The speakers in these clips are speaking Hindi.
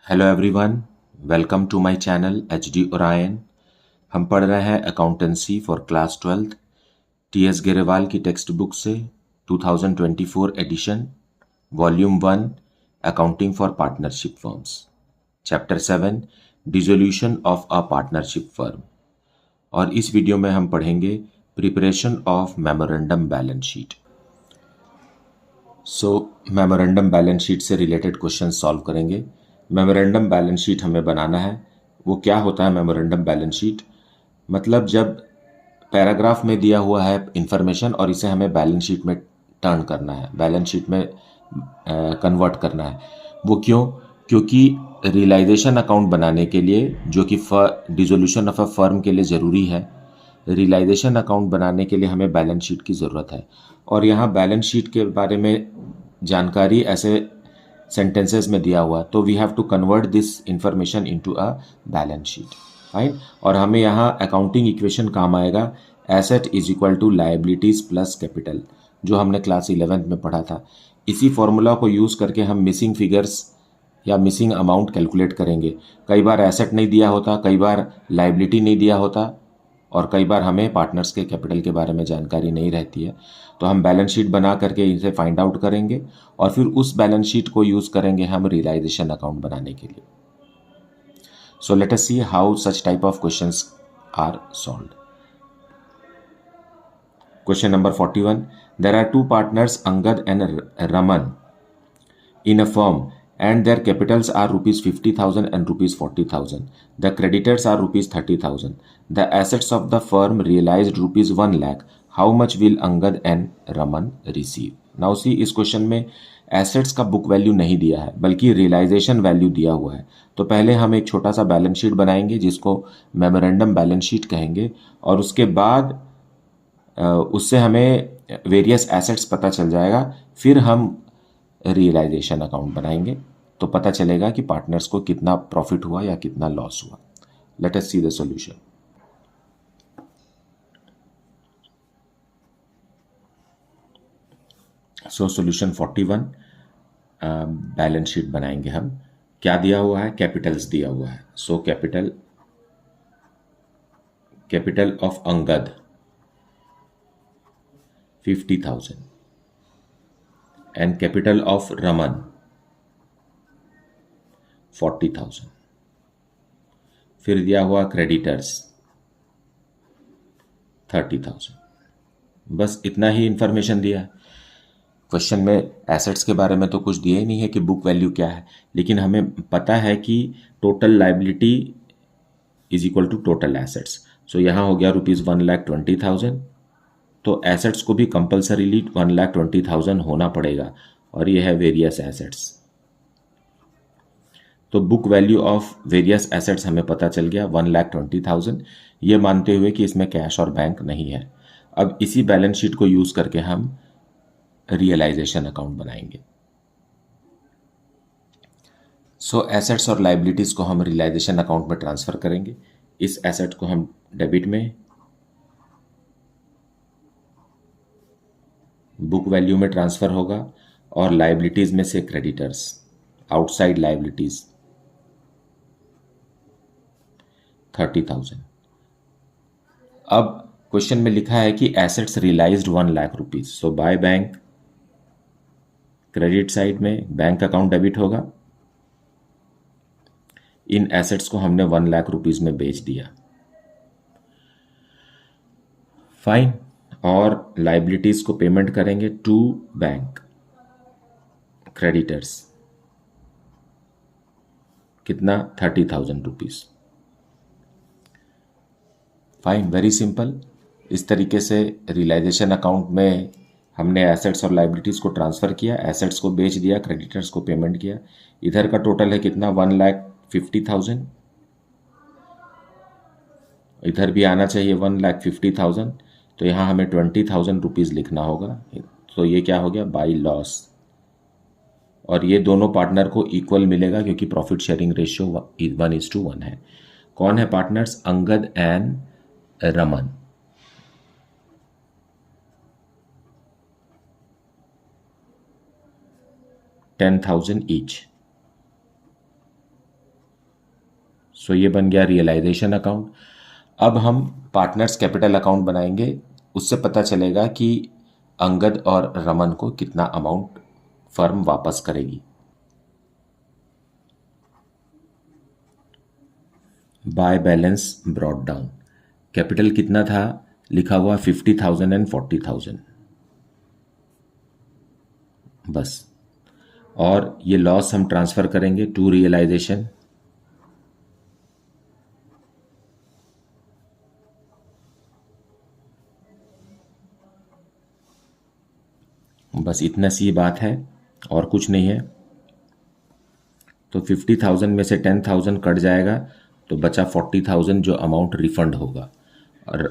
Hello everyone, welcome to my channel H D Orion. हम पढ़ रहे हैं accountancy for class 12 T S Grewal की टेक्स्ट बुक से 2024 edition volume 1 accounting for partnership firms chapter 7 dissolution of a partnership firm. और इस वीडियो में हम पढ़ेंगे preparation of memorandum balance sheet. Memorandum balance sheet से रिलेटेड क्वेश्चन सॉल्व करेंगे। मेमोरेंडम बैलेंस शीट हमें बनाना है। वो क्या होता है मेमोरेंडम बैलेंस शीट? मतलब जब पैराग्राफ में दिया हुआ है इंफॉर्मेशन और इसे हमें बैलेंस शीट में टर्न करना है, बैलेंस शीट में कन्वर्ट करना है। वो क्यों? क्योंकि रियलाइजेशन अकाउंट बनाने के लिए, जो कि डिसोल्यूशन ऑफ अ फर्म के लिए ज़रूरी है, रियलाइजेशन अकाउंट बनाने के लिए हमें बैलेंस शीट की ज़रूरत है। और यहाँ बैलेंस शीट के बारे में जानकारी ऐसे सेंटेंसेस में दिया हुआ, तो we have to convert this information into a balance sheet. Fine. और हमें यहाँ अकाउंटिंग इक्वेशन काम आएगा, asset is equal to liabilities plus capital, जो हमने क्लास 11th में पढ़ा था। इसी फॉर्मूला को यूज़ करके हम मिसिंग फिगर्स या मिसिंग अमाउंट कैलकुलेट करेंगे। कई बार एसेट नहीं दिया होता, कई बार लायबिलिटी नहीं दिया होता, और कई बार हमें पार्टनर्स के कैपिटल के बारे में जानकारी नहीं रहती है। तो हम बैलेंस शीट बना करके इसे फाइंड आउट करेंगे और फिर उस बैलेंस शीट को यूज़ करेंगे हम रियलाइजेशन अकाउंट बनाने के लिए। So let us see how such type of questions are solved. Question number 41, there are two partners Angad and Raman in a firm and their capitals are rupees 50,000 and rupees 40,000. The creditors are rupees 30,000. The assets of the firm realized rupees 1 lakh. How much will Angad and Raman receive? Now see, इस क्वेश्चन में एसेट्स का बुक वैल्यू नहीं दिया है बल्कि रियलाइजेशन वैल्यू दिया हुआ है। तो पहले हम एक छोटा सा बैलेंस शीट बनाएंगे जिसको मेमोरेंडम बैलेंस शीट कहेंगे, और उसके बाद उससे हमें वेरियस एसेट्स पता चल जाएगा। फिर हम रियलाइजेशन अकाउंट बनाएंगे तो पता चलेगा कि पार्टनर्स को कितना प्रॉफिट हुआ या कितना लॉस हुआ। Late us see the solution. So solution 41, balance sheet बनाएंगे हम। क्या दिया हुआ है? कैपिटल्स दिया हुआ है। So capital of Angad 50,000 and capital of Raman 40,000। फिर दिया हुआ क्रेडिटर्स 30,000। बस इतना ही इंफॉर्मेशन दिया है। क्वेश्चन में एसेट्स के बारे में तो कुछ दिया ही नहीं है कि बुक वैल्यू क्या है, लेकिन हमें पता है कि total liability is equal to total assets. So यहाँ हो गया रुपीज़ 1,20,000। तो एसेट्स को भी कंपल्सरीली 1,20,000 होना पड़ेगा, और ये है वेरियस एसेट्स। तो book value of various assets हमें पता चल गया 1,20,000, ये मानते हुए कि इसमें कैश और बैंक नहीं है। अब इसी बैलेंस शीट को यूज़ करके हम रियलाइजेशन अकाउंट बनाएंगे। सो एसेट्स और लाइबिलिटीज़ को हम रियलाइजेशन अकाउंट में ट्रांसफ़र करेंगे। इस एसेट को हम डेबिट में, बुक वैल्यू में ट्रांसफ़र होगा, और लाइबिलिटीज़ में से क्रेडिटर्स, आउटसाइड लाइबिलिटीज़ 30,000। अब क्वेश्चन में लिखा है कि assets realised 1 lakh rupees. So by bank, credit side में बैंक अकाउंट डेबिट होगा। इन एसेट्स को हमने 1 लाख रुपीज़ में बेच दिया। फाइन। और लाइबिलिटीज़ को पेमेंट करेंगे टू बैंक, क्रेडिटर्स कितना? 30,000 रुपीज़। Fine, very simple. इस तरीके से रियलाइजेशन अकाउंट में हमने एसेट्स और लाइबिलिटीज़ को ट्रांसफ़र किया, एसेट्स को बेच दिया, क्रेडिटर्स को पेमेंट किया। इधर का टोटल है कितना? 1,50,000। इधर भी आना चाहिए 1,50,000। तो यहाँ हमें 20,000 रुपीज़ लिखना होगा। तो ये क्या हो गया? By loss. और ये दोनों पार्टनर को इक्वल मिलेगा क्योंकि प्रॉफिट शेयरिंग रेशियो 1:1 है। कौन है partners? Angad and Raman. $10,000 each. So ये बन गया रियलाइजेशन अकाउंट। अब हम पार्टनर्स कैपिटल अकाउंट बनाएंगे, उससे पता चलेगा कि अंगद और रमन को कितना अमाउंट फर्म वापस करेगी। Bye balance brought down, capital कितना था, लिखा हुआ 50,000 एंड 40,000 बस। और ये लॉस हम ट्रांसफर करेंगे टू रियलाइजेशन। बस इतना सी बात है और कुछ नहीं है। तो 50,000 में से 10,000 कट जाएगा तो बचा 40,000 जो अमाउंट रिफंड होगा और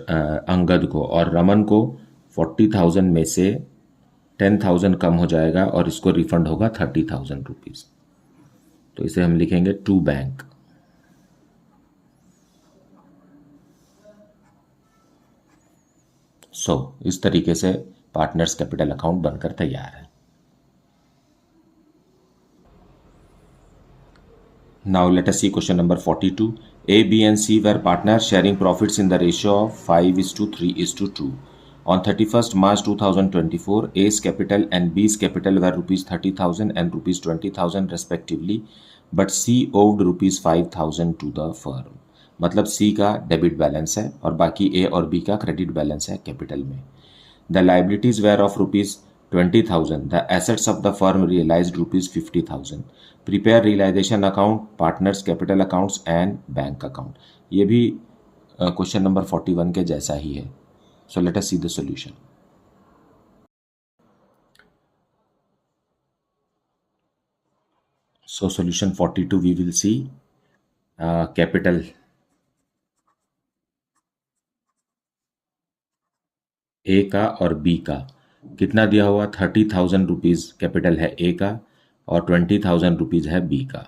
अंगद को, और रमन को 40,000 में से 10,000 कम हो जाएगा और इसको रिफंड होगा 30,000 रुपीज़। तो इसे हम लिखेंगे टू बैंक। सो इस तरीके से पार्टनर्स कैपिटल अकाउंट बनकर तैयार है। Now let us see question number 42. A, B and C were partners sharing profits in the ratio of 5:3:2. On 31st March 2024, A's capital and B's capital were rupees 30,000 and rupees 20,000 respectively, but C owed rupees 5,000 to the firm. मतलब C का डेबिट बैलेंस है और बाकी A और B का क्रेडिट बैलेंस है कैपिटल में। The liabilities were of rupees 20,000. The assets of the firm realized rupees 50,000. Prepare realization account, partners capital accounts and bank account. ये भी क्वेश्चन नंबर 41 के जैसा ही है. So let us see the solution. So solution 42 we will see capital ए का और बी का कितना दिया हुआ, 30,000 रुपीज़ कैपिटल है ए का और 20,000 रुपीज़ है बी का।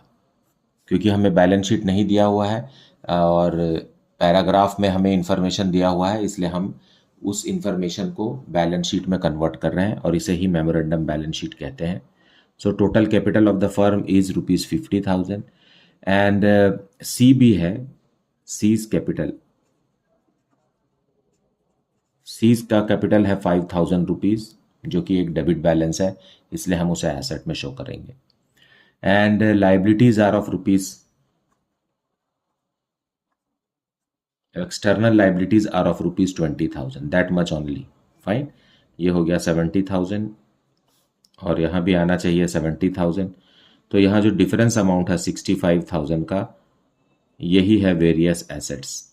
क्योंकि हमें बैलेंस शीट नहीं दिया हुआ है और पैराग्राफ में हमें इंफॉर्मेशन दिया हुआ है, इसलिए हम उस इंफॉर्मेशन को बैलेंस शीट में कन्वर्ट कर रहे हैं और इसे ही मेमोरेंडम बैलेंस शीट कहते हैं। So total capital of the firm is rupees 50,000 and C भी है, सीज कैपिटल, सीज का कैपिटल है 5,000 रुपीज़ जो कि एक डेबिट बैलेंस है, इसलिए हम उसे एसेट में शो करेंगे। And liabilities are of rupees, external liabilities are of rupees 20,000, that much only. Fine, ये हो गया 70,000 और यहाँ भी आना चाहिए 70,000। तो यहाँ जो डिफरेंस अमाउंट है 65,000 का, यही है वेरियस एसेट्स।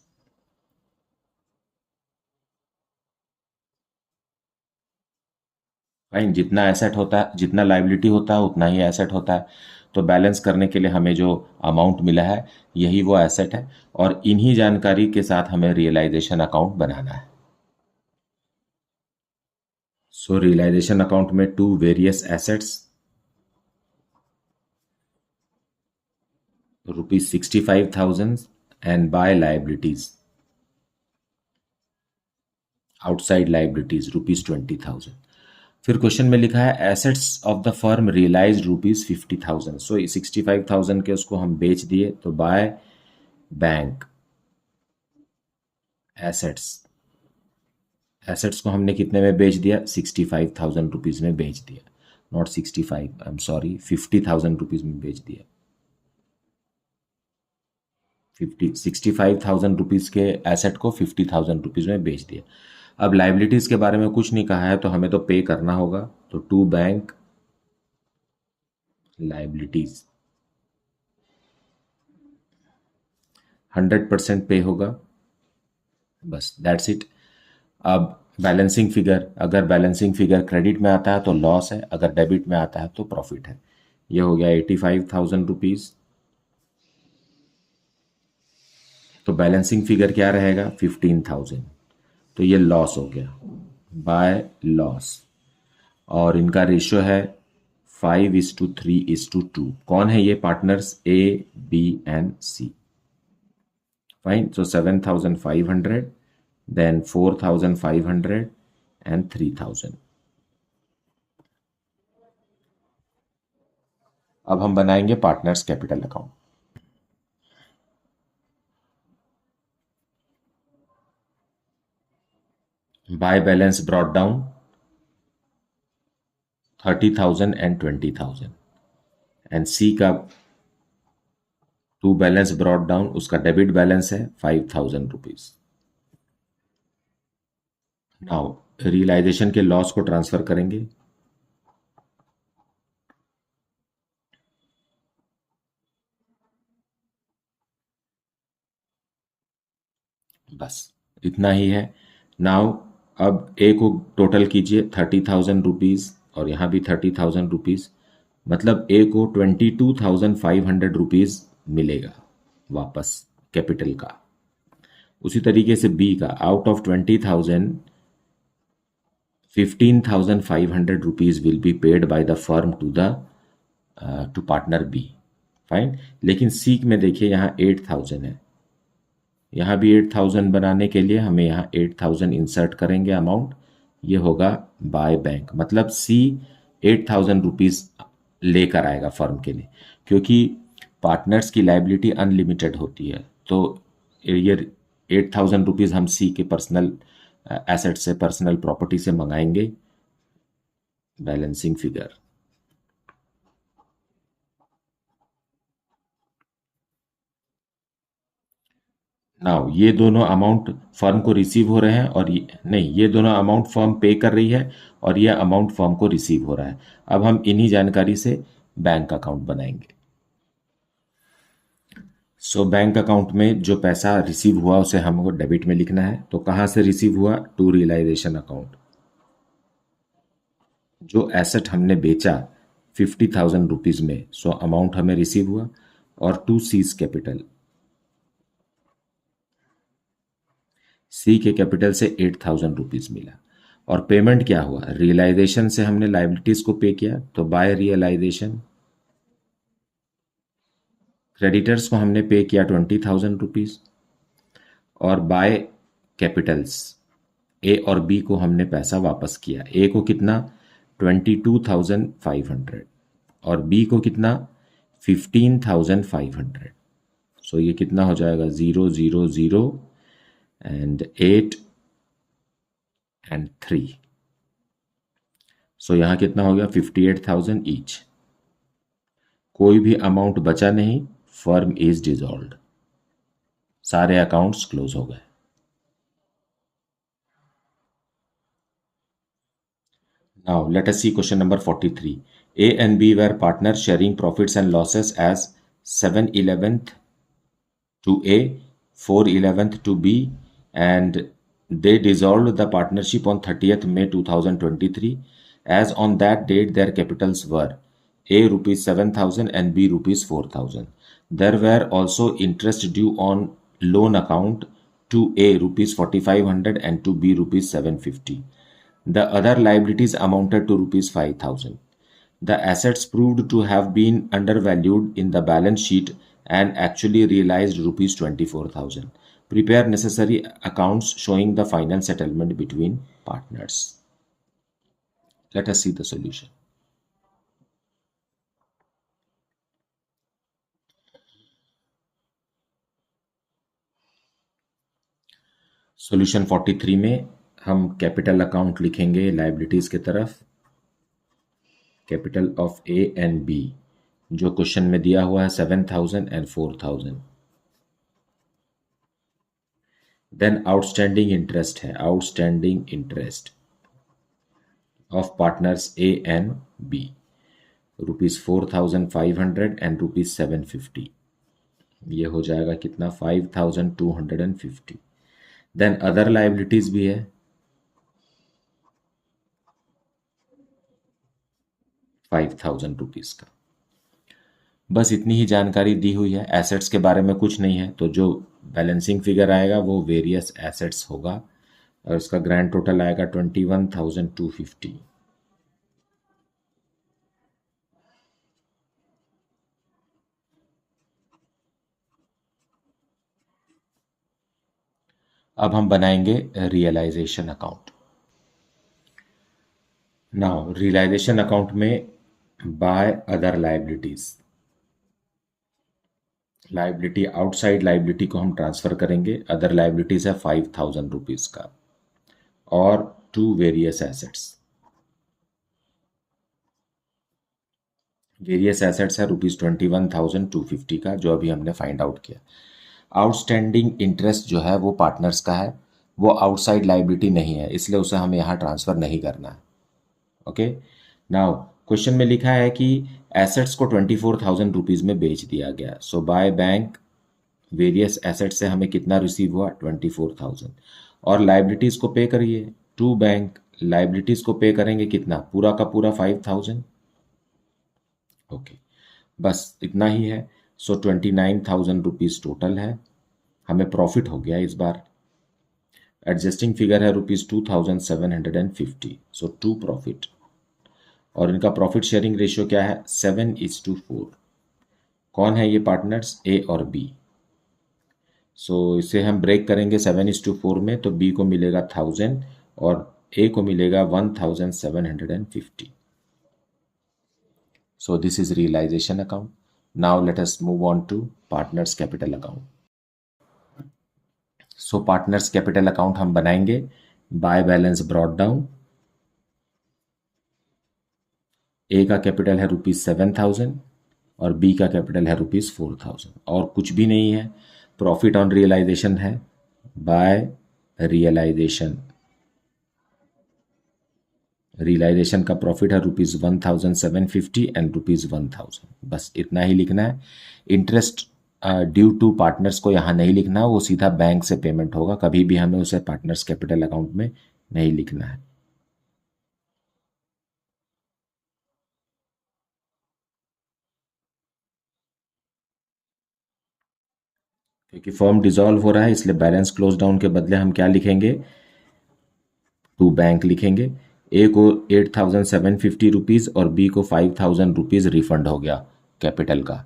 फाइन, जितना एसेट होता है, जितना लाइबिलिटी होता है उतना ही एसेट होता है। तो बैलेंस करने के लिए हमें जो अमाउंट मिला है यही वो एसेट है और इन्हीं जानकारी के साथ हमें रियलाइजेशन अकाउंट बनाना है। सो रियलाइजेशन अकाउंट में to various assets rupees 65,000 and by liabilities, outside liabilities rupees 20,000। फिर क्वेश्चन में लिखा है assets of the firm realised rupees 50,000। So 65,000 के उसको हम बेच दिए, तो बाय बैंक एसेट्स, एसेट्स को हमने कितने में बेच दिया, 65,000 रुपीज़ में बेच दिया, not 65, I am sorry, 50,000 rupees में बेच दिया। 65,000 रुपीज़ के एसेट को 50,000 रुपीज़ में बेच दिया। अब लाइबिलिटीज़ के बारे में कुछ नहीं कहा है तो हमें तो पे करना होगा, तो टू बैंक लाइबिलिटीज 100% पे होगा, बस दैट्स इट। अब बैलेंसिंग फिगर, अगर बैलेंसिंग फिगर क्रेडिट में आता है तो लॉस है, अगर डेबिट में आता है तो प्रॉफिट है। ये हो गया 85,000 रुपीज़। तो बैलेंसिंग फिगर क्या रहेगा, 15,000। तो ये लॉस हो गया, बाय लॉस, और इनका रेशियो है 5:3:2। कौन है ये partners, A B and C. Fine, so 7,500, then 4,500 and 3,000। अब हम बनाएंगे partners capital account. By balance brought down 30,000 and 20,000, and C का टू बैलेंस ब्रॉट डाउन, उसका डेबिट बैलेंस है 5,000 रुपीज। नाउ रियलाइजेशन के लॉस को ट्रांसफर करेंगे। बस इतना ही है। नाउ अब ए को टोटल कीजिए 30,000 रुपीज, और यहाँ भी 30,000 रुपीज, मतलब ए को 22,500 रुपीज मिलेगा वापस कैपिटल का। उसी तरीके से बी का out of 20,000, 15,500 rupees will be paid by the firm to partner B. Fine. लेकिन सी में देखिए यहाँ 8,000 है, यहाँ भी 8,000 बनाने के लिए हमें यहाँ 8,000 इंसर्ट करेंगे अमाउंट, ये होगा बाय बैंक, मतलब सी 8,000 रुपीज लेकर आएगा फर्म के लिए, क्योंकि पार्टनर्स की लाइबिलिटी अनलिमिटेड होती है। तो ये 8,000 रुपीज हम सी के पर्सनल एसेट से, पर्सनल प्रॉपर्टी से मंगाएंगे बैलेंसिंग फिगर। नाउ ये दोनों अमाउंट फर्म को रिसीव हो रहे हैं, और ये दोनों अमाउंट फर्म पे कर रही है और ये अमाउंट फर्म को रिसीव हो रहा है। अब हम इन्हीं जानकारी से बैंक अकाउंट बनाएंगे। सो बैंक अकाउंट में जो पैसा रिसीव हुआ उसे हमको डेबिट में लिखना है। तो कहाँ से रिसीव हुआ? To realisation account. जो एसेट हमने बेचा 50,000 रुपीज में, सो अमाउंट हमें रिसीव हुआ, और टू सीज कैपिटल, सी के कैपिटल से 8,000 रुपीज मिला। और पेमेंट क्या हुआ? रियलाइजेशन से हमने लाइबिलिटीज को पे किया, तो बाय रियलाइजेशन क्रेडिटर्स को हमने पे किया 20,000 रुपीज, और बाय कैपिटल्स ए और बी को हमने पैसा वापस किया। ए को कितना? 22,500, और बी को कितना? 15,500। सो ये कितना हो जाएगा? 0 0 0 एंड 8 एंड 3। सो यहां कितना हो गया? 58,000 ईच। कोई भी अमाउंट बचा नहीं, फर्म इज डिसॉल्व्ड, सारे अकाउंट्स क्लोज हो गए। Now let us see question number 43. A and B were partners sharing profits and losses as 7/11 to A, 4/11 to B, and they dissolved the partnership on 30th May 2023. As on that date their capitals were A rupees 7,000 and B rupees 4,000. There were also interest due on loan account to A rupees 4,500 and to B rupees 750. The other liabilities amounted to rupees 5,000. The assets proved to have been undervalued in the balance sheet and actually realized rupees 24,000. Prepare necessary accounts showing the final settlement between partners. Let us see the solution. Solution 43 में हम कैपिटल अकाउंट लिखेंगे लाइबिलिटीज की तरफ, capital of A and B, जो क्वेश्चन में दिया हुआ है 7,000 एंड 4,000। देन आउटस्टैंडिंग इंटरेस्ट है, outstanding interest of partners A and B, rupees 4,500 and rupees 750। ये हो जाएगा कितना? 5,250। देन अदर लाइबिलिटीज भी है, 5,000 रुपीज का। बस इतनी ही जानकारी दी हुई है, एसेट्स के बारे में कुछ नहीं है। तो जो बैलेंसिंग फिगर आएगा वो वेरियस एसेट्स होगा, और इसका ग्रैंड टोटल आएगा 21,250। अब हम बनाएंगे realisation account. Now realisation account में by other liabilities, liability outside liability को हम ट्रांसफर करेंगे। अदर लाइबिलिटीज है 5,000 रुपीज का, और to various assets. Various assets है ₹21,250 का, जो अभी हमने फाइंड आउट किया। आउटस्टैंडिंग इंटरेस्ट जो है वो पार्टनर्स का है, वो आउटसाइड लाइबिलिटी नहीं है, इसलिए उसे हमें यहाँ ट्रांसफ़र नहीं करना है। ओके, नाउ क्वेश्चन में लिखा है कि एसेट्स को ₹24,000 में बेच दिया गया। सो बाय बैंक वेरियस एसेट से हमें कितना रिसीव हुआ? 24,000। और लाइबिलिटीज़ को पे करिए टू बैंक, लाइबिलिटीज़ को पे करेंगे कितना? पूरा का पूरा 5,000। ओके, बस इतना ही है। सो 29,000 रुपीज़ टोटल है, हमें प्रॉफिट हो गया इस बार। एडजस्टिंग फिगर है ₹2,750, सो टू प्रॉफिट। और इनका प्रॉफिट शेयरिंग रेशियो क्या है? 7:4। कौन है ये पार्टनर्स? ए और बी। सो इसे हम ब्रेक करेंगे 7:4 में, तो बी को मिलेगा 1000 और ए को मिलेगा 1750। So this is realization account. Now let us move on to partners capital account. So partners capital account हम बनाएंगे बाय बैलेंस ब्रॉट डाउन। ए का कैपिटल है ₹7,000 और बी का कैपिटल है ₹4,000 और कुछ भी नहीं है। प्रॉफिट ऑन रियलाइजेशन है बाय रियलाइजेशन। रियलाइजेशन का प्रॉफिट है ₹1,750 एंड ₹1,000। बस इतना ही लिखना है। इंटरेस्ट ड्यू टू पार्टनर्स को यहाँ नहीं लिखना, वो सीधा बैंक से पेमेंट होगा, कभी भी हमें उसे पार्टनर्स कैपिटल अकाउंट में नहीं लिखना है। क्योंकि फॉर्म डिसॉल्व हो रहा है, इसलिए बैलेंस क्लोज डाउन के बदले हम क्या लिखेंगे? टू बैंक लिखेंगे। ए को ₹8,750 और बी को ₹5,000 रिफंड हो गया कैपिटल का।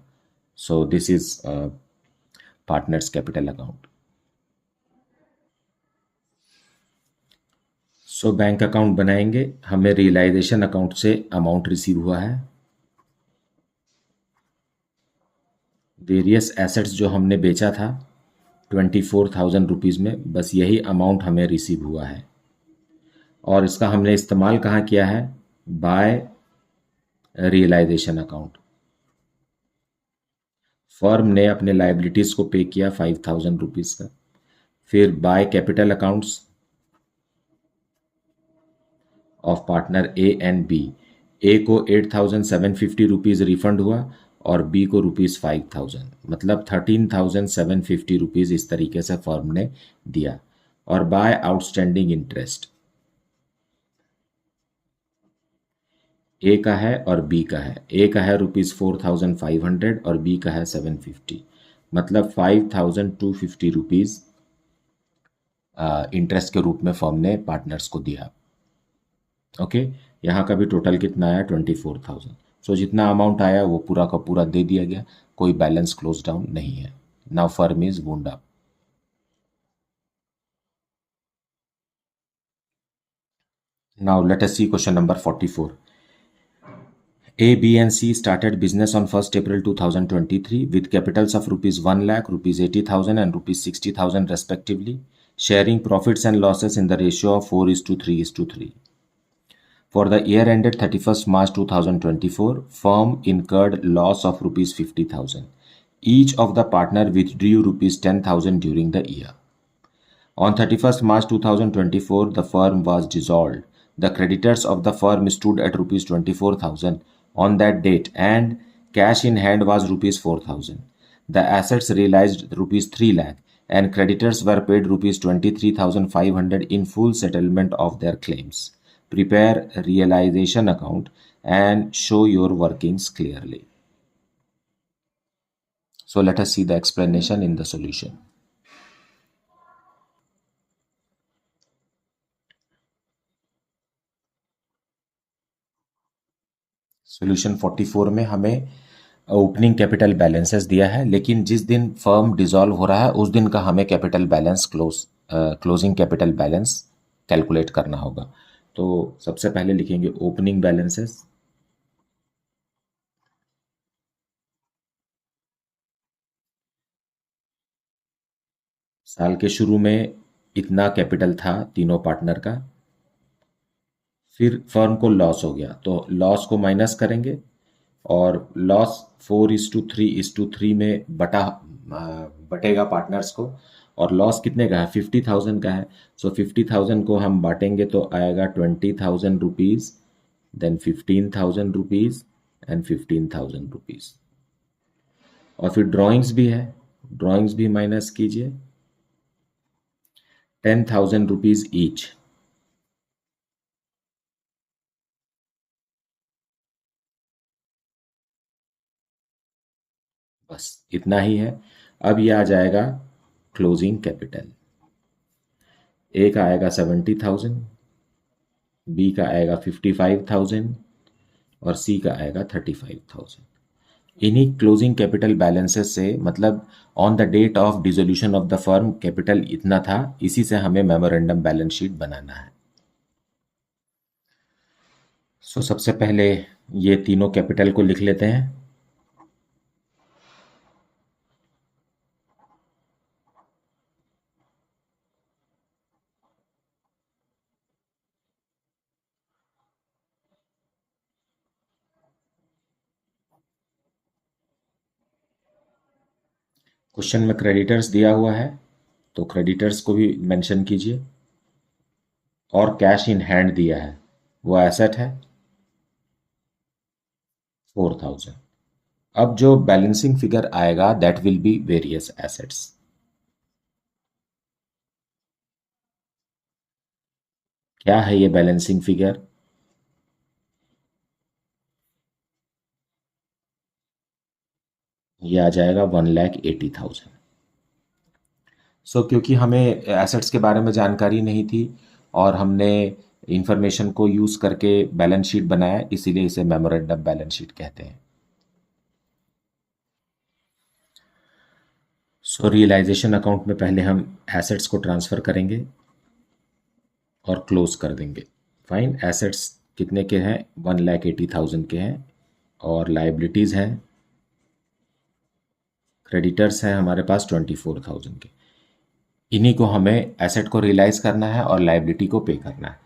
So this is partners capital account. So bank account बनाएंगे, हमें रियलाइजेशन अकाउंट से अमाउंट रिसीव हुआ है। वेरियस एसेट्स जो हमने बेचा था ₹24,000 में, बस यही अमाउंट हमें रिसीव हुआ है और इसका हमने इस्तेमाल कहाँ किया है? Bye realisation account. फर्म ने अपने लाइबिलिटीज़ को पे किया ₹5,000 का। फिर by capital accounts of partner A and B. A को ₹8,750 रिफंड हुआ और बी को ₹5,000, मतलब ₹13,750 इस तरीके से फर्म ने दिया। और बाय आउटस्टैंडिंग इंटरेस्ट, ए का है और बी का है। ए का है ₹4,500 और बी का है 750, मतलब ₹5,250 इंटरेस्ट के रूप में फर्म ने पार्टनर्स को दिया। ओके, यहाँ का भी टोटल कितना आया? 24,000। सो जितना अमाउंट आया वो पूरा का पूरा दे दिया गया, कोई बैलेंस क्लोज डाउन नहीं है। Now firm is wound up. Now let us see question number 44। A, B, and C started business on 1st April 2023 with capitals of ₹1 lakh, ₹80,000, and ₹60,000 respectively, sharing profits and losses in the ratio of 4:3:3. For the year ended 31st March 2024, firm incurred loss of ₹50,000. Each of the partner withdrew ₹10,000 during the year. On 31st March 2024, the firm was dissolved. The creditors of the firm stood at ₹24,000 on that date and cash in hand was ₹4,000. The assets realized ₹3 lakh and creditors were paid ₹23,500 in full settlement of their claims. Prepare realization account and show your workings clearly. So let us see the explanation in the solution. Solution 44 में हमें ओपनिंग कैपिटल बैलेंसेस दिया है, लेकिन जिस दिन फर्म डिसॉल्व हो रहा है उस दिन का हमें capital balance closing capital balance calculate करना होगा। तो सबसे पहले लिखेंगे ओपनिंग बैलेंसेस। साल के शुरू में इतना कैपिटल था तीनों पार्टनर का, फिर फर्म को लॉस हो गया तो लॉस को माइनस करेंगे और लॉस 4:3 में बटेगा पार्टनर्स को। और लॉस कितने का है? 50,000 का है। सो 50,000 को हम बांटेंगे तो आएगा 20,000 rupees, then 15,000 rupees and 15,000 rupees. और फिर ड्राइंग्स भी है, ड्राइंग्स भी माइनस कीजिए, 10,000 रुपीज़ ईच। बस इतना ही है। अब ये आ जाएगा क्लोजिंग कैपिटल। ए का आएगा 70,000, बी का आएगा 55,000 और सी का आएगा 35,000। इन्हीं क्लोजिंग कैपिटल बैलेंसेस से, मतलब on the date of dissolution of the firm capital इतना था, इसी से हमें मेमोरेंडम बैलेंस शीट बनाना है। सो सबसे पहले ये तीनों कैपिटल को लिख लेते हैं। क्वेश्चन में क्रेडिटर्स दिया हुआ है तो क्रेडिटर्स को भी मेंशन कीजिए। और कैश इन हैंड दिया है, वो एसेट है 4,000। अब जो बैलेंसिंग फिगर आएगा that will be various assets. क्या है ये बैलेंसिंग फिगर? ये आ जाएगा 1,80,000। सो क्योंकि हमें एसेट्स के बारे में जानकारी नहीं थी और हमने इंफॉर्मेशन को यूज़ करके बैलेंस शीट बनाया, इसीलिए इसे मेमोरेंडम बैलेंस शीट कहते हैं। सो रियलाइजेशन अकाउंट में पहले हम एसेट्स को ट्रांसफ़र करेंगे और क्लोज कर देंगे। फाइन, एसेट्स कितने के हैं? 1,80,000 के हैं। और लाइबिलिटीज़ हैं, क्रेडिटर्स हैं हमारे पास 24,000 के। इन्हीं को हमें एसेट को रियलाइज़ करना है और लाइबिलिटी को पे करना है।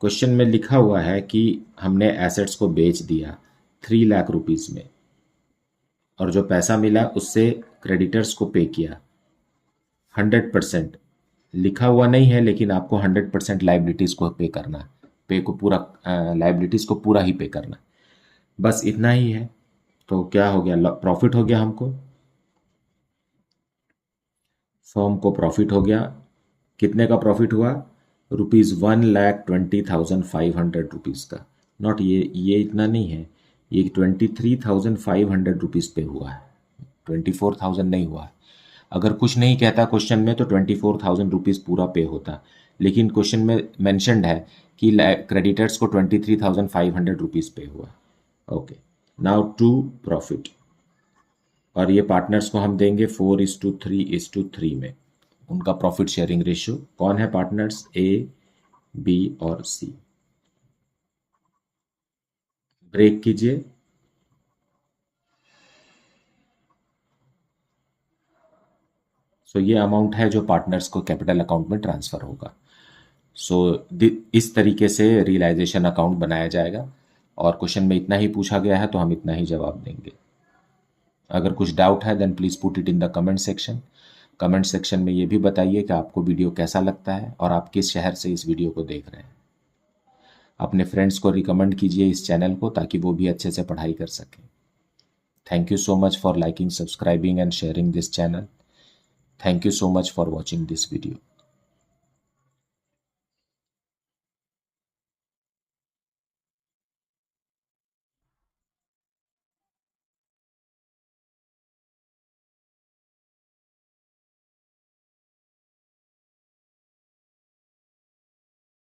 क्वेश्चन में लिखा हुआ है कि हमने एसेट्स को बेच दिया 3,00,000 रुपीज़ में और जो पैसा मिला उससे क्रेडिटर्स को पे किया 100%। लिखा हुआ नहीं है लेकिन आपको 100% लाइबिलिटीज़ को पे करना है। पे को पूरा, लाइबिलिटीज़ को पूरा ही पे करना। बस इतना ही है। तो क्या हो गया? प्रॉफिट हो गया हमको, फर्म को प्रॉफिट हो गया। कितने का प्रॉफिट हुआ? ₹1,20,500 का। नॉट ये इतना नहीं है, ये 23,500 रुपीज़ पे हुआ है, 24,000 नहीं हुआ है। अगर कुछ नहीं कहता क्वेश्चन में तो 24,000 रुपीज़ पूरा पे होता, लेकिन क्वेश्चन में मैंशनड है कि क्रेडिटर्स को 23,500 रुपीज़ पे हुआ। Okay, now to profit. और ये पार्टनर्स को हम देंगे 4:3:3 में। उनका प्रॉफिट शेयरिंग रेशियो कौन है? पार्टनर्स ए, बी और सी। ब्रेक कीजिए। सो ये अमाउंट है जो पार्टनर्स को कैपिटल अकाउंट में ट्रांसफ़र होगा। सो इस तरीके से रियलाइजेशन अकाउंट बनाया जाएगा। और क्वेश्चन में इतना ही पूछा गया है तो हम इतना ही जवाब देंगे। अगर कुछ डाउट है then please put it in the comment section. Comment section में ये भी बताइए कि आपको वीडियो कैसा लगता है और आप किस शहर से इस वीडियो को देख रहे हैं। अपने फ्रेंड्स को रिकमेंड कीजिए इस चैनल को ताकि वो भी अच्छे से पढ़ाई कर सकें। Thank you so much for liking, subscribing and sharing this channel. Thank you so much for watching this video.